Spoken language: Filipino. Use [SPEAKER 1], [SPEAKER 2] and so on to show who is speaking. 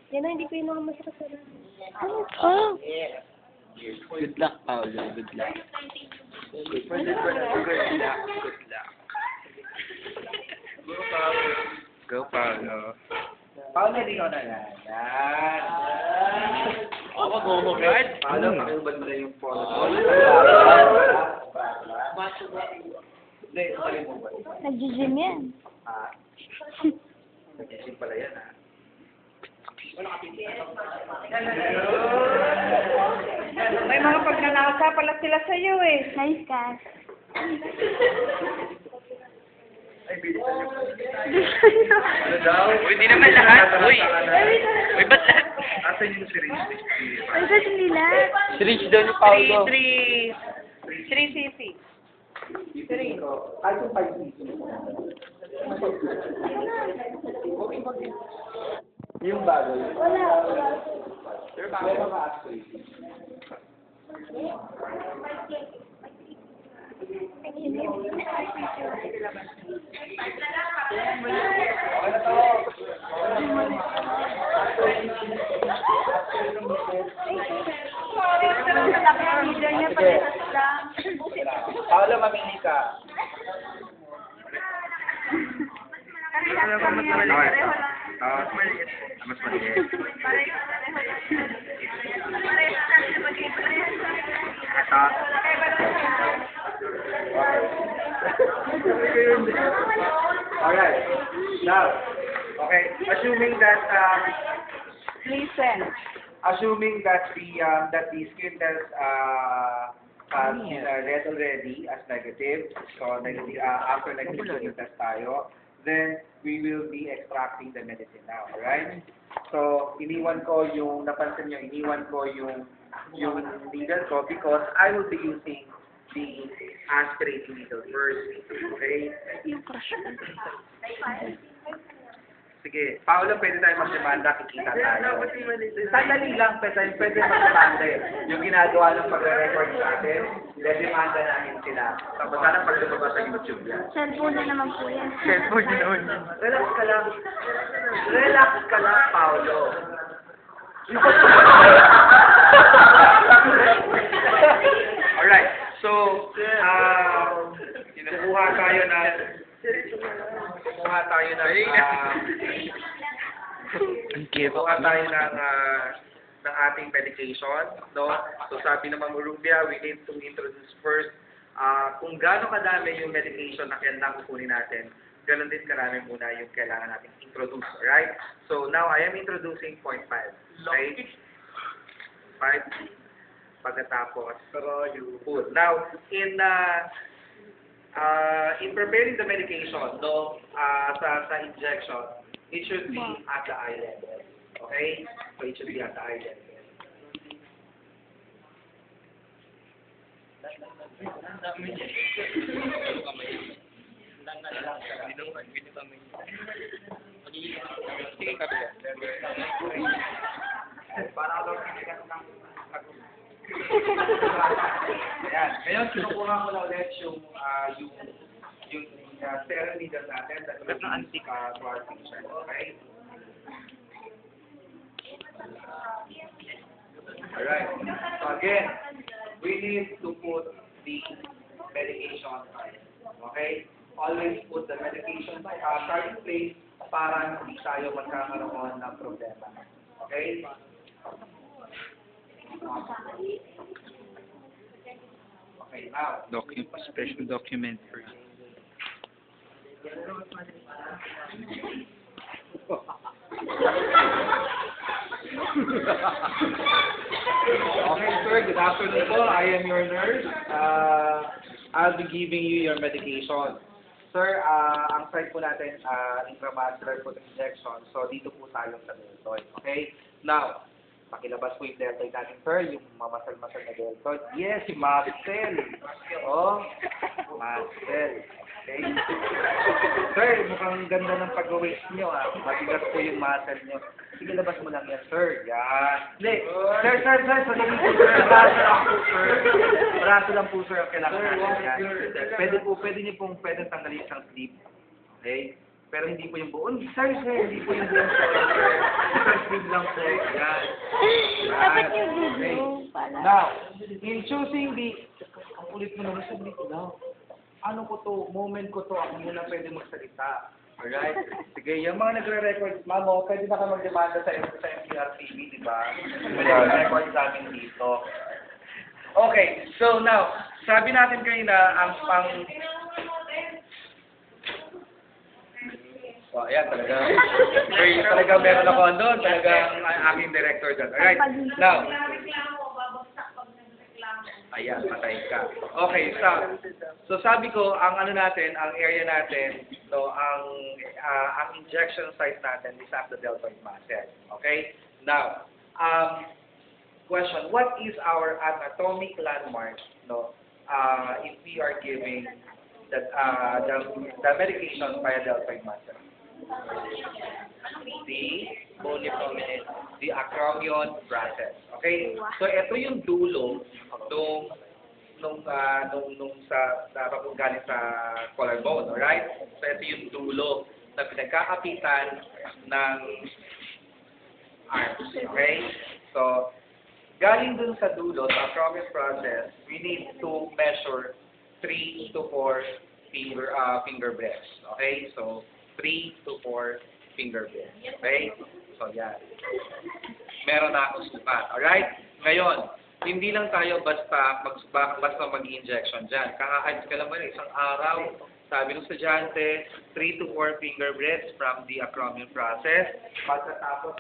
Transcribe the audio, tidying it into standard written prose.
[SPEAKER 1] Yan na, hindi ko yung mga masakit na lang.
[SPEAKER 2] Ano pa?
[SPEAKER 3] Good luck, Paolo. Good luck. Good luck. Good luck. Go, Paolo.
[SPEAKER 4] Paolo, hindi ko na yan. Yan.
[SPEAKER 3] Ako mag-humugad.
[SPEAKER 4] Paolo, pakiubad mo na yung phone. Hindi, sabi mo ba?
[SPEAKER 2] Nag-gym yan.
[SPEAKER 4] Ha? Nag-isip pala yan, ha?
[SPEAKER 5] May mga pagnanasa pala sila sa'yo eh.
[SPEAKER 2] Nice ka.
[SPEAKER 4] Ay, bilisan niyo. Ano daw?
[SPEAKER 3] Uy, hindi naman lahat. Uy. Uy, ba't lahat?
[SPEAKER 4] Asan yung syringe?
[SPEAKER 2] Ay, ba't hindi lahat?
[SPEAKER 3] Syringe daw ni Paolo.
[SPEAKER 5] 3 cc.
[SPEAKER 4] Ay, kung 5 cc. Yung bago.
[SPEAKER 2] Wala.
[SPEAKER 4] Meron ka aspirin. Okay na to. Paolo, mamili ka. Mas maliit. Mas maliit. Ito. Alright. Now, okay. Assuming that
[SPEAKER 5] Listen.
[SPEAKER 4] the skin test has been read already as negative. So negative after negative skin test tayo, then we will be extracting the medicine now, alright? So iniwan ko yung napansin niyo, iniwan ko yung needle ko because I will be using the aspirating needle first. Okay? Sige, Paolo, pwede tayo magdemanda, kikita tayo. Sandali lang, pwede magdemanda eh. Yung ginagawa ng pagre-record sa atin, demanda namin sila. Tapos sana pag lumabas sa YouTube yan.
[SPEAKER 2] Cellphone na naman po yan.
[SPEAKER 3] Cellphone yun naman.
[SPEAKER 4] Relax ka lang. Relax ka lang, Paolo. Alright, so, kumuha tayo ng ating medication, no? So sabi ng Mamurumbia, we need to introduce first kung gaano kadami yung medication na kailangan kukunin natin, ganoon din karami muna yung kailangan natin introduce, right? So now I am introducing 0.5, right? 5 pagkatapos you put. Now in preparing the medication, no, sa injection, it should be at the eye level. Okay? So it should be at the eye level. Para daw kinikat ng Ayan. Ngayon, kinukuha ko na ulit yung sterile needle natin that will be to our patient. Okay? Alright. So again, we need to put the medication card. Okay? Always put the medication card in place para hindi tayo magkakaroon ng problema. Okay? Okay, now.
[SPEAKER 3] Special document for you.
[SPEAKER 4] Okay, sir. Good afternoon po. I am your nurse. I'll be giving you your medication. Sir, ang site po natin, intramuscular foot injection. So, dito po tayo sa deltoid. Okay? Now, pakilabas po yung deltoid natin, sir. Yung mamasal-masal na deltoid. Yes, yung muscle. Oh, muscle. Okay? Sir, mukhang ganda ng pag-weight nyo, ah. Matigas po yung muscle nyo. Sige, labas mo lang yan, sir. Yan. Hindi. Sir. Sadali po, sir. Braso lang po, sir. Braso lang po, sir, ang kailangan natin yan. Pwede niyo pong tanggalin isang sleeve. Okay? Pero hindi po yung buong. Sorry, sir. Hindi po yung buong shoulder. Isang sleeve lang po. Yan.
[SPEAKER 2] Dapat yung video pala.
[SPEAKER 4] Now, in choosing the... Ang ulit mo naman, sabi ko lang. Ano ko to? Moment ko to. Ako muna pwede magsalita. Alright? Sige, yung mga nagre-record, mamo, pwede na ka magdemanda sa MTR TV, di ba? Nagre-record sa amin dito. Okay, so now, sabi natin kayo na ang pang... Oh, ayan talaga. Wait, talaga meron ako doon. Talagang aking director doon. Alright, now. Ayan, patay ka. Okay, so sabi ko, ang ano natin, ang area natin, so ang injection site natin is at the deltoid muscle. Okay? Now, question, what is our anatomic landmark, no, if we are giving the medication via deltoid muscle? The acromion process. Okay? So ito yung dulo nung sa papungaling sa collarbone, alright? So ito yung dulo na pinagkakapitan ng arms. Okay? So galing dun sa dulo, sa acromion process, we need to measure 3 to 4 finger breadths. Okay? So 3 to 4 finger breadths. Okay? So, yan. Meron na akong sukat. Alright? Ngayon, hindi lang tayo basta mag-injection dyan. Kaka-ayos ka lang isang araw. Sabi ng estudyante, 3 to 4 finger breadths from the acromion process. Pagkatapos,